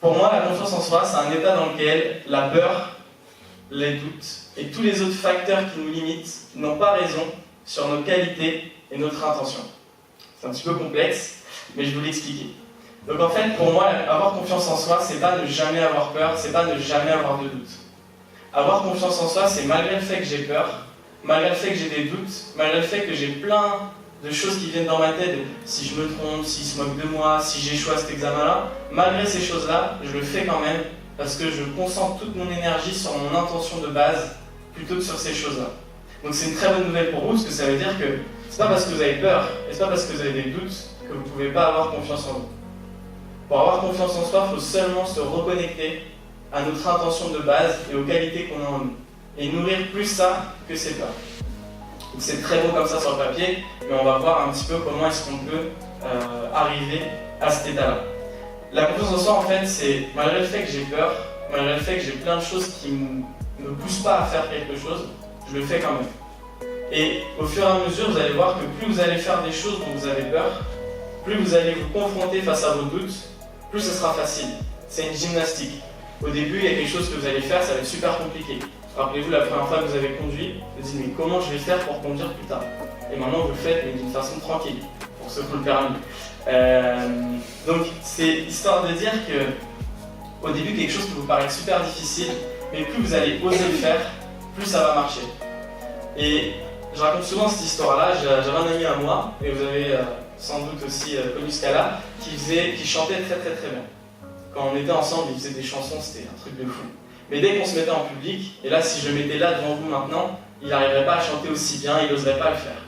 Pour moi, la confiance en soi, c'est un état dans lequel la peur, les doutes et tous les autres facteurs qui nous limitent n'ont pas raison sur nos qualités et notre intention. C'est un petit peu complexe, mais je vais vous l'expliquer. Donc en fait, pour moi, avoir confiance en soi, c'est pas ne jamais avoir peur, c'est pas ne jamais avoir de doute. Avoir confiance en soi, c'est malgré le fait que j'ai peur, malgré le fait que j'ai des doutes, malgré le fait que j'ai plein de choses qui viennent dans ma tête, si je me trompe, s'ils se moquent de moi, si j'échoue à cet examen-là, malgré ces choses-là, je le fais quand même parce que je concentre toute mon énergie sur mon intention de base plutôt que sur ces choses-là. Donc c'est une très bonne nouvelle pour vous, parce que ça veut dire que c'est pas parce que vous avez peur et c'est pas parce que vous avez des doutes que vous ne pouvez pas avoir confiance en vous. Pour avoir confiance en soi, il faut seulement se reconnecter à notre intention de base et aux qualités qu'on a en nous. Et nourrir plus ça que ses peurs. Donc c'est très beau comme ça sur le papier, mais on va voir un petit peu comment est-ce qu'on peut arriver à cet état-là. La confiance en soi, en fait, c'est malgré le fait que j'ai peur, malgré le fait que j'ai plein de choses qui ne me poussent pas à faire quelque chose, je le fais quand même. Et au fur et à mesure, vous allez voir que plus vous allez faire des choses dont vous avez peur, plus vous allez vous confronter face à vos doutes, plus ce sera facile. C'est une gymnastique. Au début, il y a quelque chose que vous allez faire, ça va être super compliqué. Rappelez-vous, la première fois que vous avez conduit, vous vous dites mais comment je vais faire pour conduire plus tard? Et maintenant, vous le faites, mais d'une façon tranquille, pour ceux qui ont le permis. Donc, c'est histoire de dire que au début, quelque chose peut vous paraître super difficile, mais plus vous allez oser le faire, plus ça va marcher. Et je raconte souvent cette histoire-là. J'avais un ami à moi, et vous avez sans doute aussi connu ce cas-là, qui chantait très très très bien. Quand on était ensemble, il faisait des chansons, c'était un truc de fou. Mais dès qu'on se mettait en public, et là si je m'étais là devant vous maintenant, il n'arriverait pas à chanter aussi bien, il n'oserait pas le faire.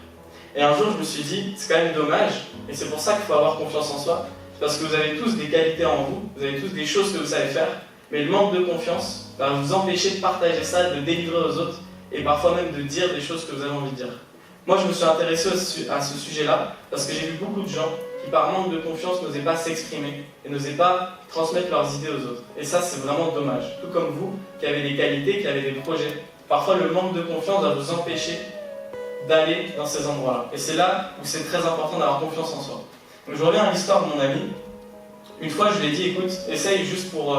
Et un jour je me suis dit, c'est quand même dommage, et c'est pour ça qu'il faut avoir confiance en soi, parce que vous avez tous des qualités en vous, vous avez tous des choses que vous savez faire, mais le manque de confiance va vous empêcher de partager ça, de le délivrer aux autres, et parfois même de dire des choses que vous avez envie de dire. Moi je me suis intéressé à ce sujet-là, parce que j'ai vu beaucoup de gens qui par manque de confiance n'osaient pas s'exprimer et n'osaient pas transmettre leurs idées aux autres. Et ça, c'est vraiment dommage. Tout comme vous, qui avez des qualités, qui avez des projets. Parfois, le manque de confiance va vous empêcher d'aller dans ces endroits-là. Et c'est là où c'est très important d'avoir confiance en soi. Donc, je reviens à l'histoire de mon ami. Une fois, je lui ai dit, écoute, essaye juste pour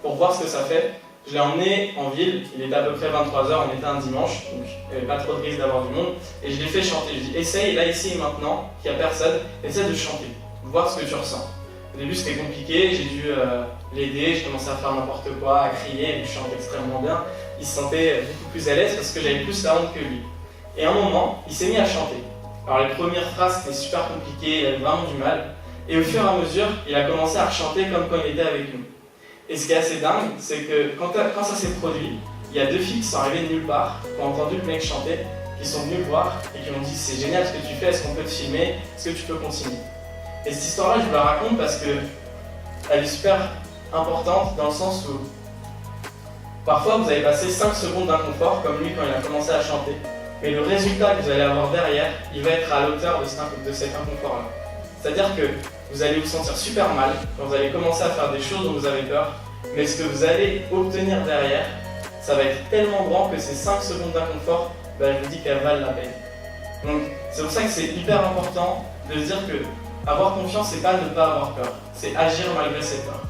voir ce que ça fait. Je l'ai emmené en ville, il était à peu près 23h, on était un dimanche, donc il n'y avait pas trop de risque d'avoir du monde, et je l'ai fait chanter. Je lui ai dit, essaye, là, ici et maintenant, qu'il n'y a personne, essaie de chanter, voir ce que tu ressens. Au début, c'était compliqué, j'ai dû l'aider, j'ai commencé à faire n'importe quoi, à crier, et je chante extrêmement bien. Il se sentait beaucoup plus à l'aise parce que j'avais plus la honte que lui. Et à un moment, il s'est mis à chanter. Alors les premières phrases, c'était super compliqué, il avait vraiment du mal, et au fur et à mesure, il a commencé à chanter comme quand il était avec nous. Et ce qui est assez dingue, c'est que quand ça s'est produit, il y a deux filles qui sont arrivées de nulle part, qui ont entendu le mec chanter, qui sont venues le voir et qui m'ont dit c'est génial ce que tu fais, est-ce qu'on peut te filmer, est-ce que tu peux continuer? Et cette histoire-là, je vous la raconte parce qu'elle est super importante dans le sens où parfois vous avez passé 5 secondes d'inconfort comme lui quand il a commencé à chanter, mais le résultat que vous allez avoir derrière, il va être à l'auteur de cet inconfort-là. C'est-à-dire que vous allez vous sentir super mal quand vous allez commencer à faire des choses dont vous avez peur, mais ce que vous allez obtenir derrière, ça va être tellement grand que ces 5 secondes d'inconfort, je vous dis qu'elles valent la peine. Donc c'est pour ça que c'est hyper important de se dire que avoir confiance, c'est pas ne pas avoir peur, c'est agir malgré ses peurs.